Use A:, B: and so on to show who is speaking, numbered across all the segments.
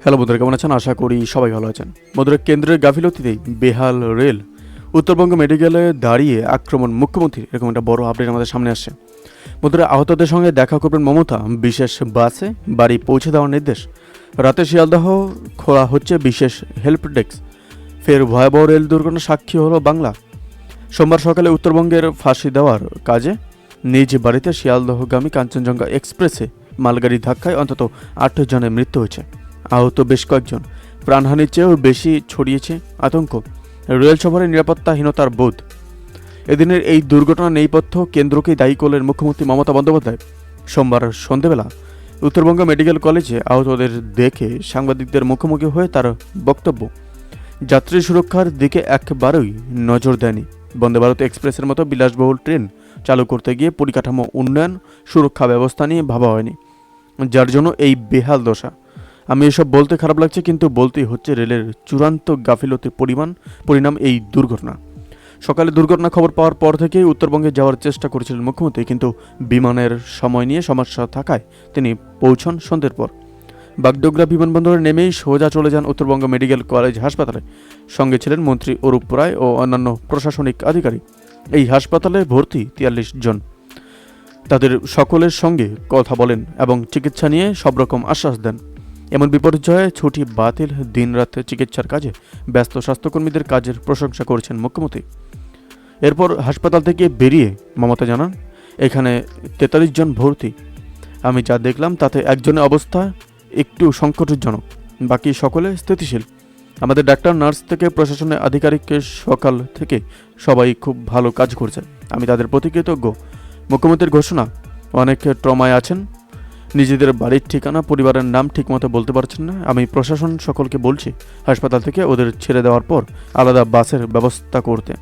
A: Hello বন্ধুরা, কেমন আছেন? আশা করি সবাই ভালো আছেন। বন্ধুরা, কেন্দ্রের গাফিলতিতেই বেহাল রেল, উত্তরবঙ্গ মেডিকেলে দাঁড়িয়ে আক্রমণ মুখ্যমন্ত্রী, এরকম একটা বড় আপডেট আমাদের সামনে আসছে। বন্ধুরা, আহতদের সঙ্গে দেখা করবেন মমতা, বিশেষ বাসে বাড়ি পৌঁছে দেওয়ার নির্দেশ। রাতে শিয়ালদহ খোলা হচ্ছে বিশেষ হেল্প ডেস্ক। ফের ভয়াবহ রেল দুর্ঘটনার সাক্ষী হলো বাংলা। সোমবার সকালে উত্তরবঙ্গের ফাঁসি দেওয়ার কাজে নিজ বাড়িতে শিয়ালদহগামী কাঞ্চনজঙ্ঘা এক্সপ্রেসে মালগাড়ি ধাক্কায় অন্তত 8 জনের মৃত্যু হয়েছে, আহত বেশ কয়েকজন। প্রাণহানির চেয়েও বেশি ছড়িয়েছে আতঙ্ক, রেল সফরে নিরাপত্তাহীনতার বোধ। এদিনের এই দুর্ঘটনার নেপথ্য কেন্দ্রকেই দায়ী করলেন মুখ্যমন্ত্রী মমতা বন্দ্যোপাধ্যায়। সোমবার সন্ধেবেলা উত্তরবঙ্গ মেডিকেল কলেজে আহতদের দেখে সাংবাদিকদের মুখোমুখি হয়ে তার বক্তব্য, যাত্রী সুরক্ষার দিকে একবারই নজর দেয়নি। বন্দে ভারত এক্সপ্রেসের মতো বিলাসবহুল ট্রেন চালু করতে গিয়ে পরিকাঠামো উন্নয়ন, সুরক্ষা ব্যবস্থা নিয়ে ভাবা হয়নি, যার জন্য এই বেহাল দশা। আমি এসব বলতে খারাপ লাগছে, কিন্তু বলতেই হচ্ছে, রেলের চূড়ান্ত গাফিলতির পরিণাম এই দুর্ঘটনা। সকালে দুর্ঘটনা খবর পাওয়ার পর থেকেই উত্তরবঙ্গে যাওয়ার চেষ্টা করেছিলেন মুখ্যমন্ত্রী, কিন্তু বিমানের সময় নিয়ে সমস্যা থাকায় তিনি পৌঁছন সন্ধ্যের পর। বাগডোগরা বিমানবন্দরে নেমেই সোজা চলে যান উত্তরবঙ্গ মেডিকেল কলেজ হাসপাতালে। সঙ্গে ছিলেন মন্ত্রী অরূপ রায় ও অন্যান্য প্রশাসনিক আধিকারিক। এই হাসপাতালে ভর্তি 43 জন। তাদের সকলের সঙ্গে কথা বলেন এবং চিকিৎসা নিয়ে সব রকম আশ্বাস দেন। এমন বিপর্যয়ে ছুটি বাতিল, দিনরাত চিকিৎসার কাজে ব্যস্ত স্বাস্থ্যকর্মীদের কাজের প্রশংসা করেছেন মুখ্যমন্ত্রী। এরপর হাসপাতাল থেকে বেরিয়ে মমতা জানান, এখানে 43 জন ভর্তি। আমি যা দেখলাম তাতে একজনের অবস্থা একটু সংকটজনক, বাকি সকলে স্থিতিশীল। আমাদের ডাক্তার, নার্স থেকে প্রশাসনের আধিকারিককে সকাল থেকে সবাই খুব ভালো কাজ করছে, আমি তাদের প্রতি কৃতজ্ঞ। মুখ্যমন্ত্রীর ঘোষণা, অনেকে ট্রমায় আছেন, নিজেদের বাড়ির ঠিকানা, পরিবারের নাম ঠিকমতো বলতে পারছেন না। আমি প্রশাসন সকলকে বলছি হাসপাতাল থেকে ওদের ছেড়ে দেওয়ার পর আলাদা বাসের ব্যবস্থা করতে,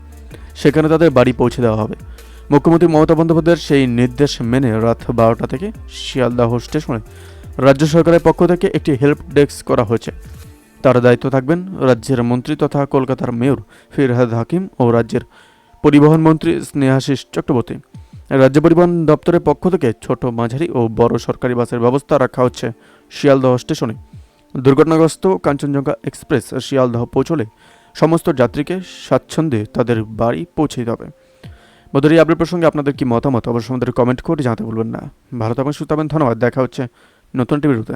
A: সেখানে তাদের বাড়ি পৌঁছে দেওয়া হবে। মুখ্যমন্ত্রী মমতা বন্দ্যোপাধ্যায়ের সেই নির্দেশ মেনে রাত 12টা থেকে শিয়ালদহ স্টেশনে রাজ্য সরকারের পক্ষ থেকে একটি হেল্প ডেস্ক করা হয়েছে। তার দায়িত্ব থাকবেন রাজ্যের মন্ত্রী তথা কলকাতার মেয়র ফিরহাদ হাকিম ও রাজ্যের পরিবহন মন্ত্রী স্নেহাশিস চক্রবর্তী। রাজ্য পরিবহন দপ্তরের পক্ষ থেকে ছোট, মাঝারি ও বড় সরকারি বাসের ব্যবস্থা রাখা হচ্ছে শিয়ালদহ স্টেশনে। দুর্ঘটনাগ্রস্ত কাঞ্চনজঙ্ঘা এক্সপ্রেস শিয়ালদহ পৌঁছলে সমস্ত যাত্রীকে স্বাচ্ছন্দ্যে তাদের বাড়ি পৌঁছে দিতে হবে। বন্ধুরা, এই আপডেট প্রসঙ্গে আপনাদের কি মতামত অবশ্যই আমাদের কমেন্ট করে জানাতে ভুলবেন না। ভালো থাকবেন, সুস্থ থাকবেন, ধন্যবাদ। দেখা হচ্ছে নতুন টিভিতে।